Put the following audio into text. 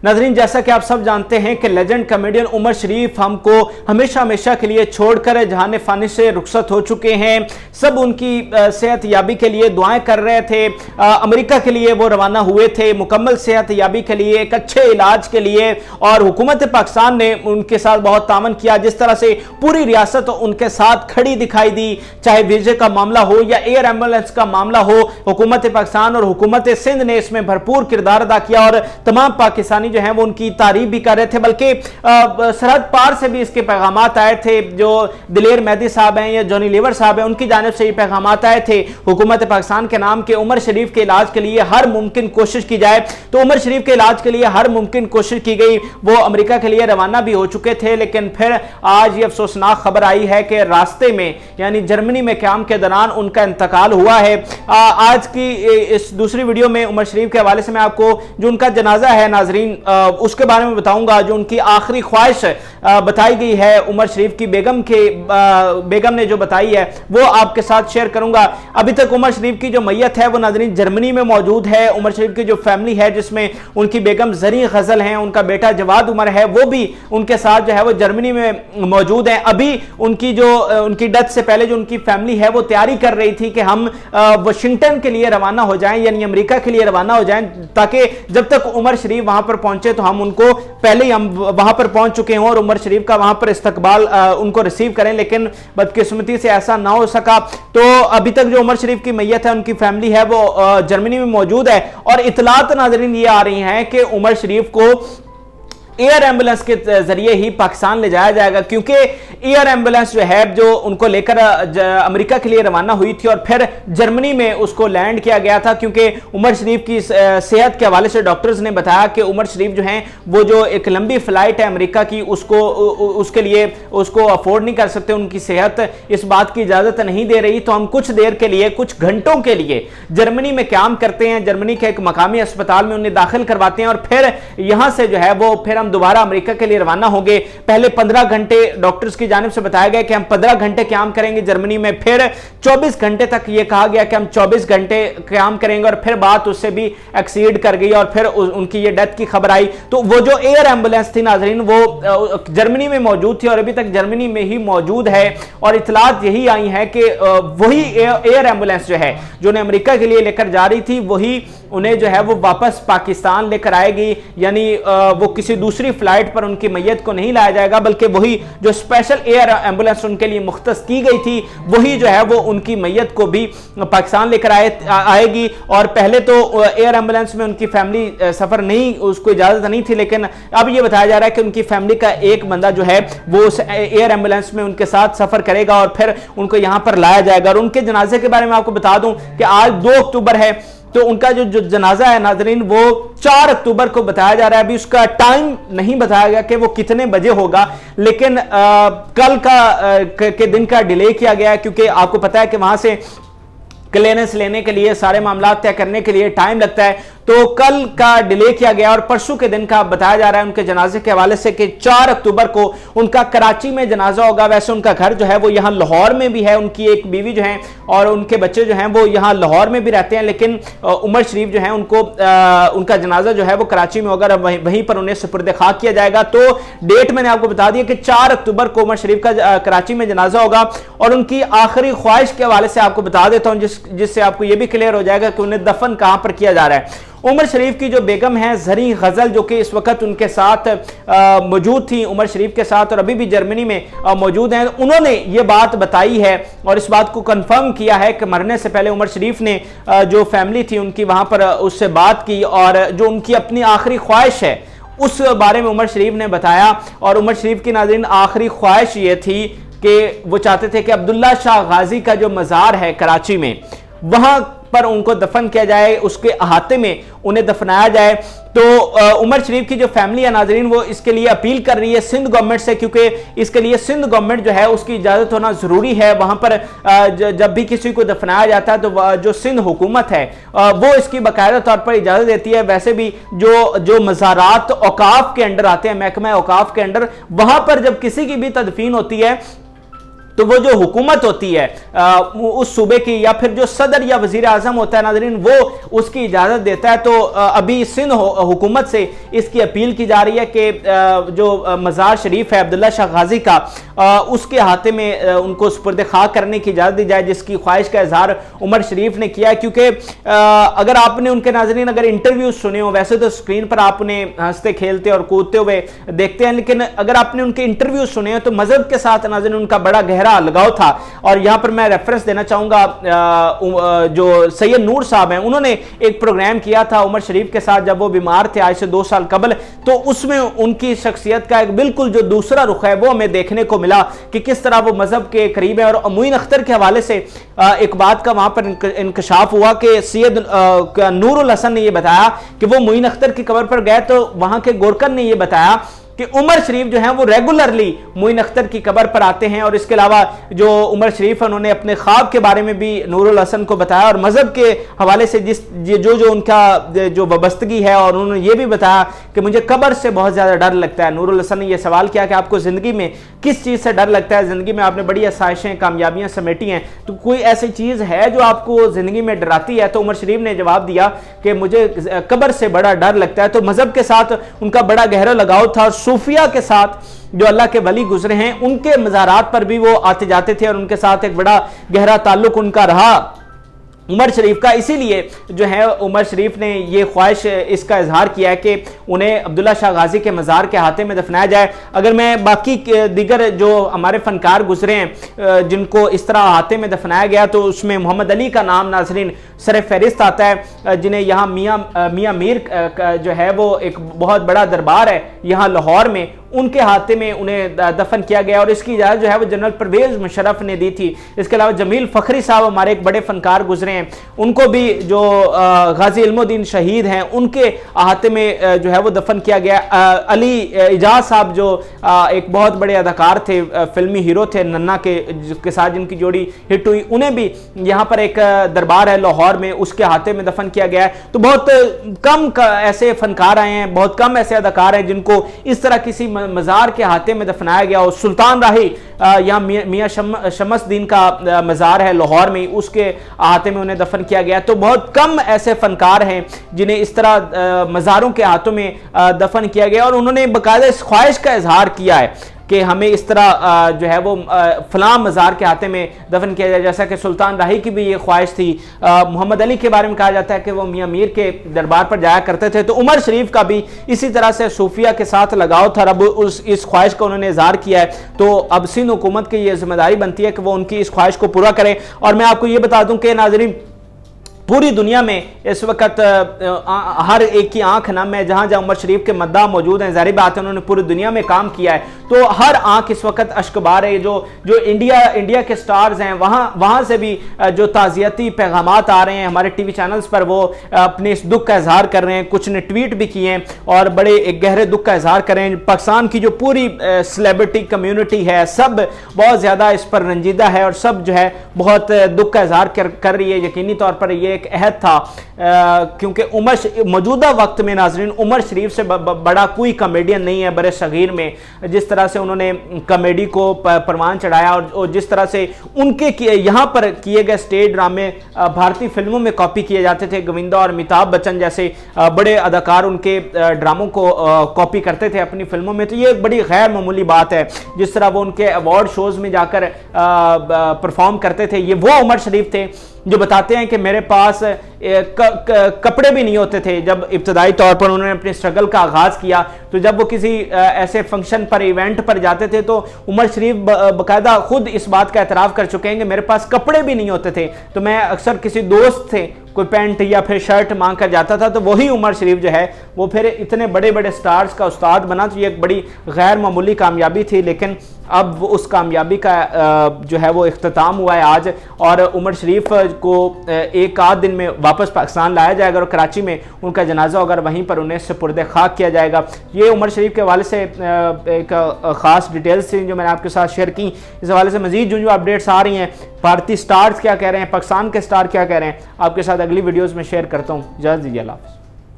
नाज़रीन, जैसा कि आप सब जानते हैं कि लेजेंड कॉमेडियन उमर शरीफ हमको हमेशा हमेशा के लिए छोड़कर जहान फानी से रुखसत हो चुके हैं। सब उनकी सेहत याबी के लिए दुआएं कर रहे थे। अमेरिका के लिए वो रवाना हुए थे मुकम्मल सेहत याबी के लिए, एक अच्छे इलाज के लिए, और हुकूमत पाकिस्तान ने उनके साथ बहुत तामन किया। जिस तरह से पूरी रियासत उनके साथ खड़ी दिखाई दी, चाहे वीजे का मामला हो या एयर एम्बुलेंस का मामला हो, हुकूमत पाकिस्तान और हुकूमत सिंध ने इसमें भरपूर किरदार अदा किया और तमाम पाकिस्तानी जो हैं वो उनकी तारीफ भी कर रहे थे। बल्कि सरहद पार से भी इसके पैगामात आए थे। जो दिलेर मेहदी साहब हैं या जॉनी लीवर साहब हैं, उनकी जानिब से ये पैगामात आए थे हुकूमत पाकिस्तान के नाम के उमर शरीफ के इलाज के लिए हर मुमकिन कोशिश की जाए। तो उमर शरीफ के इलाज के लिए हर मुमकिन कोशिश की गई। वो अमेरिका के लिए रवाना भी हो चुके थे, लेकिन फिर आज ये अफसोसनाक खबर आई है कि रास्ते में यानी जर्मनी में क्याम के दौरान उनका इंतकाल हुआ है। आज की इस दूसरी वीडियो में उमर शरीफ के हवाले से मैं आपको जो उनका जनाजा है नाजरीन उसके बारे में बताऊंगा। जो उनकी आखिरी ख्वाहिश बताई गई है उमर शरीफ की बेगम ने जो बताई है वो आपके साथ शेयर करूंगा। अभी तक उमर शरीफ की जो मैयत है वो नाजरीन जर्मनी में मौजूद है। उमर शरीफ की जो फैमिली है जिसमें उनकी बेगम जरी गजल हैं, उनका बेटा जवाद उमर है, वो भी उनके साथ जो है वो जर्मनी में मौजूद है। अभी उनकी डेथ से पहले जो उनकी फैमिली है वो तैयारी कर रही थी कि हम वाशिंगटन के लिए रवाना हो जाएं, यानी अमेरिका के लिए रवाना हो जाएं, ताकि जब तक उमर शरीफ वहां पर पहुंचे तो हम उनको पहले ही हम वहां पर पहुंच चुके हों और उमर शरीफ का वहां पर इस्तकबाल उनको रिसीव करें। लेकिन बदकिस्मती से ऐसा ना हो सका। तो अभी तक जो उमर शरीफ की मैयत है, उनकी फैमिली है, वो जर्मनी में मौजूद है। और इतलात नाज़रीन ये आ रही हैं कि उमर शरीफ को एयर एम्बुलेंस के जरिए ही पाकिस्तान ले जाया जाएगा, क्योंकि एयर एम्बुलेंस जो है जो उनको लेकर अमेरिका के लिए रवाना हुई थी और फिर जर्मनी में उसको लैंड किया गया था। क्योंकि उमर शरीफ की सेहत के हवाले से डॉक्टर्स ने बताया कि उमर शरीफ जो हैं वो जो एक लंबी फ्लाइट है अमेरिका की उसके लिए उसको अफोर्ड नहीं कर सकते, उनकी सेहत इस बात की इजाजत नहीं दे रही। तो हम कुछ देर के लिए, कुछ घंटों के लिए जर्मनी में क्याम करते हैं, जर्मनी के एक मकामी अस्पताल में उन्हें दाखिल करवाते हैं और फिर यहां से जो है वो फिर हम दोबारा अमेरिका के लिए रवाना होंगे। पहले 15 घंटे डॉक्टर्स की जानिब से बताया गया कि हम 15 घंटे क्याम करेंगे जर्मनी में, फिर 24 घंटे तक ये कहा गया कि हम 24 घंटे क्याम करेंगे, और फिर बात उससे भी एक्सीड कर गई और फिर उनकी ये डेथ की खबर आई। तो वो जो एयर एम्बुलेंस थी नाजरीन वो जर्मनी में मौजूद थी और अभी तक जर्मनी में ही मौजूद है। और इतलात यही आई है कि वही एयर एम्बुलेंस जो है जो उन्हें अमेरिका के लिए लेकर जा रही थी वही उन्हें जो है वो वापस पाकिस्तान लेकर आएगी। यानी वो किसी दूसरी फ्लाइट पर उनकी मैयत को नहीं लाया जाएगा, बल्कि वही जो स्पेशल एयर एम्बुलेंस उनके लिए मुख्तस की गई थी वही जो है वो उनकी मैयत को भी पाकिस्तान लेकर आएगी। और पहले तो एयर एम्बुलेंस में उनकी फैमिली सफर नहीं, उसको इजाजत नहीं थी, लेकिन अब ये बताया जा रहा है कि उनकी फैमिली का एक बंदा जो है वो उस एयर एम्बुलेंस में उनके साथ सफर करेगा और फिर उनको यहां पर लाया जाएगा। और उनके जनाजे के बारे में आपको बता दूं कि आज 2 अक्टूबर है, तो उनका जो जनाजा है नाजरीन वो 4 अक्टूबर को बताया जा रहा है। अभी उसका टाइम नहीं बताया गया कि वो कितने बजे होगा, लेकिन कल के दिन का डिले किया गया है, क्योंकि आपको पता है कि वहां से क्लियरेंस लेने के लिए, सारे मामला तय करने के लिए टाइम लगता है। तो कल का डिले किया गया और परसों के दिन का बताया जा रहा है उनके जनाजे के हवाले से कि 4 अक्टूबर को उनका कराची में जनाजा होगा। वैसे उनका घर जो है वो यहाँ लाहौर में भी है, उनकी एक बीवी जो है और उनके बच्चे जो हैं वो यहाँ लाहौर में भी रहते हैं, लेकिन उमर शरीफ जो है उनको उनका जनाजा जो है वो कराची में होगा, वहीं पर उन्हें सुपुर्द खाक किया जाएगा। तो डेट मैंने आपको बता दी कि 4 अक्टूबर को उमर शरीफ का कराची में जनाजा होगा। और उनकी आखिरी ख्वाहिश के हवाले से आपको बता देता हूँ जिससे आपको यह भी क्लियर हो जाएगा कि उन्हें दफन कहां पर किया जा रहा है। उमर शरीफ की जो बेगम है जरी गजल, जो कि इस वक्त उनके साथ मौजूद थी उमर शरीफ के साथ और अभी भी जर्मनी में मौजूद हैं, उन्होंने ये बात बताई है और इस बात को कंफर्म किया है कि मरने से पहले उमर शरीफ ने जो फैमिली थी उनकी वहां पर उससे बात की और जो उनकी अपनी आखिरी ख्वाहिश है उस बारे में उमर शरीफ ने बताया। और उमर शरीफ की नाज़रीन आखिरी ख्वाहिश ये थी कि वो चाहते थे कि अब्दुल्ला शाह गाजी का जो मज़ार है कराची में वहां पर उनको दफन किया जाए, उसके अहाते में उन्हें दफनाया जाए। तो उमर शरीफ की जो फैमिली है नाजरीन वो इसके लिए अपील कर रही है सिंध गवर्नमेंट से, क्योंकि इसके लिए सिंध गवर्नमेंट जो है उसकी इजाज़त होना ज़रूरी है। वहाँ पर जब भी किसी को दफनाया जाता है तो जो सिंध हुकूमत है वो इसकी बाकायदा तौर पर इजाज़त देती है। वैसे भी जो मज़ारात औकाफ के अंडर आते हैं, महकमा औकाफ के अंडर, वहाँ पर जब किसी की भी तदफीन होती है तो वो जो हुकूमत होती है उस सूबे की, या फिर जो सदर या वजीर आजम होता है नाज़रीन, वो उसकी इजाज़त देता है। तो अभी सिंध हुकूमत से इसकी अपील की जा रही है कि जो मज़ार शरीफ है अब्दुल्ला शाह गाजी का, उसके हाथे में उनको सुपुर्द खाक करने की इजाज़त दी जाए, जिसकी ख्वाहिश का इजहार उमर शरीफ ने किया। क्योंकि अगर आपने उनके नाज़रीन अगर इंटरव्यू सुने हो, वैसे तो स्क्रीन पर आपने हंसते खेलते और कूदते हुए देखते हैं, लेकिन अगर आपने उनके इंटरव्यू सुने हो तो मजहब के साथ नाज़रीन उनका बड़ा गहरा लगाव था। और यहां पर मैं रेफरेंस देना चाहूंगा, जो सैयद नूर साहब हैं, उन्होंने एक प्रोग्राम किया था उमर शरीफ के साथ जब वो बीमार थे आज से 2 साल कबल। तो उसमें उनकी शख्सियत का एक बिल्कुल जो दूसरा रुख है वो हमें देखने को मिला कि किस तरह वो मजहब के करीब है। और मोइन अख्तर के हवाले से एक बात का वहां पर इंकशाफ हुआ कि सैयद नूरुल हसन ने यह बताया कि वो मोइन अख्तर की कब्र पर गए तो वहां के गोरकन ने यह बताया कि उमर शरीफ जो है वो रेगुलरली मोइन अख्तर की कब्र पर आते हैं। और इसके अलावा जो उमर शरीफ है उन्होंने अपने ख्वाब के बारे में भी नूरुल हसन को बताया, और मजहब के हवाले से जो उनका जो वाबस्तगी है, और उन्होंने ये भी बताया कि मुझे कब्र से बहुत ज़्यादा डर लगता है। नूरुल हसन ने यह सवाल किया कि आपको ज़िंदगी में किस चीज़ से डर लगता है? ज़िंदगी में आपने बड़ी आसाइशें कामयाबियाँ समेटी हैं, तो कोई ऐसी चीज़ है जो आपको ज़िंदगी में डराती है? तो उमर शरीफ ने जवाब दिया कि मुझे कब्र से बड़ा डर लगता है। तो मजहब के साथ उनका बड़ा गहरा लगाव था। सूफिया के साथ जो अल्लाह के वली गुजरे हैं उनके मज़ारात पर भी वो आते जाते थे और उनके साथ एक बड़ा गहरा ताल्लुक उनका रहा उमर शरीफ का। इसीलिए जो है उमर शरीफ ने ये ख्वाहिश इसका इजहार किया है कि उन्हें अब्दुल्ला शाह गाजी के मज़ार के हाथे में दफनाया जाए। अगर मैं बाकी दीगर जो हमारे फनकार गुजरे हैं जिनको इस तरह हाथे में दफनाया गया, तो उसमें मोहम्मद अली का नाम नाज़रीन सर फहरिस्त आता है, जिन्हें यहाँ मियाँ मीर जो है वो एक बहुत बड़ा दरबार है यहाँ लाहौर में, उनके हाथे में उन्हें दफन किया गया। और इसकी इजाज़त जो है वो जनरल परवेज़ मुशर्रफ ने दी थी। इसके अलावा जमील फ़खरी साहब हमारे एक बड़े फनकार गुजरे हैं, उनको भी जो गाजी इल्मुद्दीन शहीद हैं उनके हाथे में जो है वो दफन किया गया। अली इजाज साहब जो एक बहुत बड़े अदाकार थे, फिल्मी हीरो थे, नन्ना के साथ जिनकी जोड़ी हिट हुई, उन्हें भी यहाँ पर एक दरबार है लाहौर में, उसके हाथे में दफन किया गया है। तो बहुत कम ऐसे फनकार आए हैं, बहुत कम ऐसे अदाकार हैं जिनको इस तरह किसी मज़ार के हाथे में दफनाया गया। और सुल्तान राही यहाँ मियाँ शमस दीन का मज़ार है लाहौर में, उसके हाथे में उन्हें दफन किया गया। तो बहुत कम ऐसे फनकार हैं जिन्हें इस तरह मज़ारों के हाथों में दफन किया गया। और उन्होंने बाकायदा इस ख्वाहिश का इजहार किया है कि हमें इस तरह जो है वो फलां मज़ार के हाथे में दफन किया जाए, जैसा कि सुल्तान राही की भी ये ख्वाहिश थी। मोहम्मद अली के बारे में कहा जाता है कि वो मियाँ मीर के दरबार पर जाया करते थे। तो उमर शरीफ का भी इसी तरह से सूफिया के साथ लगाव था। अब इस ख्वाहिश का उन्होंने इजहार किया है, तो अब सिंध हुकूमत की ये जिम्मेदारी बनती है कि वो उनकी इस ख्वाहिश को पूरा करें। और मैं आपको ये बता दूं कि नाज़रीन पूरी दुनिया में इस वक्त हर एक की आंख नम है। जहां जहां उमर शरीफ के मद्दा मौजूद हैं, जाहिर बात है उन्होंने पूरी दुनिया में काम किया है, तो हर आंख इस वक्त अश्कबार है। जो इंडिया के स्टार्स हैं वहां से भी जो ताज़ियती पैगामात आ रहे हैं हमारे टीवी चैनल्स पर, वो अपने इस दुख का इजहार कर रहे हैं। कुछ ने ट्वीट भी किए हैं और बड़े एक गहरे दुख का इजहार कर रहे हैं। पाकिस्तान की जो पूरी सेलिब्रिटी कम्युनिटी है सब बहुत ज़्यादा इस पर रंजीदा है और सब जो है बहुत दुख का इजहार कर रही है। यकीनी तौर पर ये एक अहद था क्योंकि मौजूदा वक्त में नाजरीन उमर शरीफ से बड़ा कोई कॉमेडियन नहीं है बरे सगीर में। जिस तरह से उन्होंने कॉमेडी को परवान चढ़ाया और जिस तरह से उनके यहाँ पर किए गए स्टेज ड्रामे भारतीय फिल्मों में कॉपी किए जाते थे। गोविंदा और अमिताभ बच्चन जैसे बड़े अदाकार उनके ड्रामों को कॉपी करते थे अपनी फिल्मों में, तो ये एक बड़ी गैर मामूली बात है। जिस तरह वो उनके अवार्ड शोज में जाकर परफॉर्म करते थे, ये वो उमर शरीफ थे जो बताते हैं कि मेरे पास कपड़े भी नहीं होते थे। जब इब्तदाई तौर पर उन्होंने अपने स्ट्रगल का आगाज़ किया, तो जब वो किसी ऐसे फंक्शन पर इवेंट पर जाते थे तो उमर शरीफ बाकायदा खुद इस बात का एतराफ़ कर चुके हैं कि मेरे पास कपड़े भी नहीं होते थे, तो मैं अक्सर किसी दोस्त थे कोई पैंट या फिर शर्ट मांग कर जाता था, तो वही उमर शरीफ जो है वो फिर इतने बड़े बड़े स्टार्स का उस्ताद बना। तो ये एक बड़ी गैर मामूली कामयाबी थी, लेकिन अब उस कामयाबी का जो है वो इख्तिताम हुआ है आज, और उमर शरीफ को एक आध दिन में वापस पाकिस्तान लाया जाएगा और कराची में उनका जनाजा होगा, वहीं पर उन्हें सुपुर्द खाक किया जाएगा। ये उमर शरीफ के हवाले से एक ख़ास डिटेल्स थी जो मैंने आपके साथ शेयर की। इस हवाले से मज़ीद जो अपडेट्स आ रही हैं, भारतीय स्टार्स क्या कह रहे हैं, पाकिस्तान के स्टार क्या कह रहे हैं, आपके साथ अगली वीडियोज़ में शेयर करता हूँ। इजाज़त दीजिए, अल्लाह हाफ़िज़।